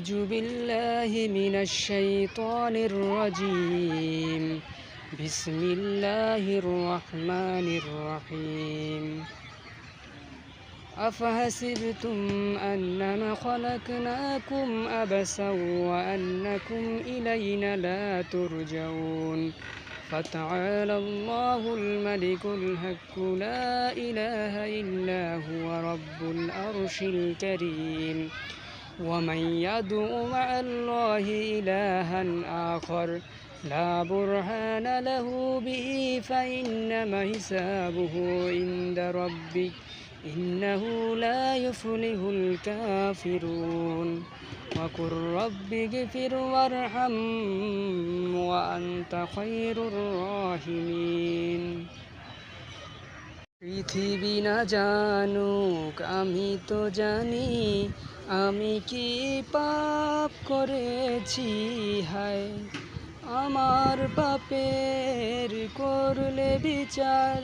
أعوذ بالله من الشيطان الرجيم بسم الله الرحمن الرحيم أفحسبتم أنما خلقناكم عبثا وأنكم إلينا لا ترجعون فتعالى الله الملك الحق لا إله إلا هو رب العرش الكريم ومن يدع مع الله إلها آخر لا برهان له به فإنما حسابه عند ربه إنه لا يفلح الكافرون وقل رب اغفر وارحم وأنت خير الراحمين পৃথিবী না জানুক আমি তো জানি আমি কি পাপ করেছি হায় আমার পাপের করলে বিচার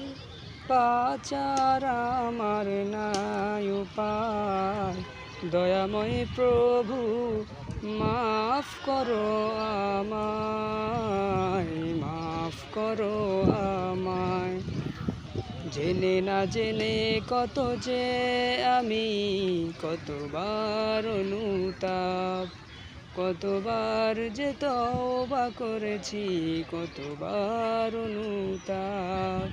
পাচার আমার নাই উপায় দয়াময় প্রভু মাফ করো আমায় মাফ করো আমায় জেনে না জেনে কত যে আমি কতবার অনুতাপ কতবার যে তওবা করেছি কতবার অনুতাপ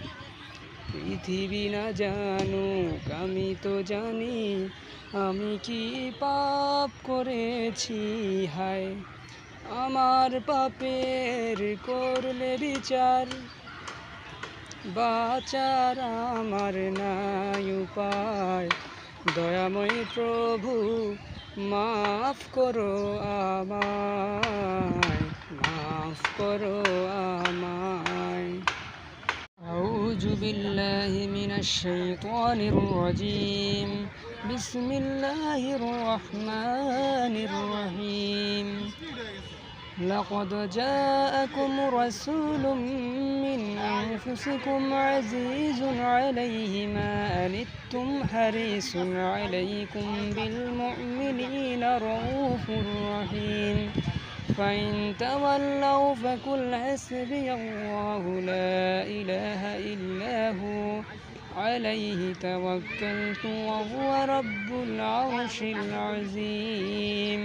পৃথিবী না জানুক আমি তো জানি আমি কি পাপ করেছি হায় আমার পাপের করলে বিচার বাঁচার আমার নাই উপায় দয়াময় প্রভু মাফ করো আমায় মাফ করো আমায় أعوذ بالله من الشيطان الرجيم بسم الله الرحمن الرحيم لقد جاءكم رسول من أنفسكم عزيز عليه ما عنتم حريص عليكم بالمؤمنين رؤوف رحيم فإن تولوا فقل حسبي الله لا إله إلا هو عليه توكلت وهو رب العرش العظيم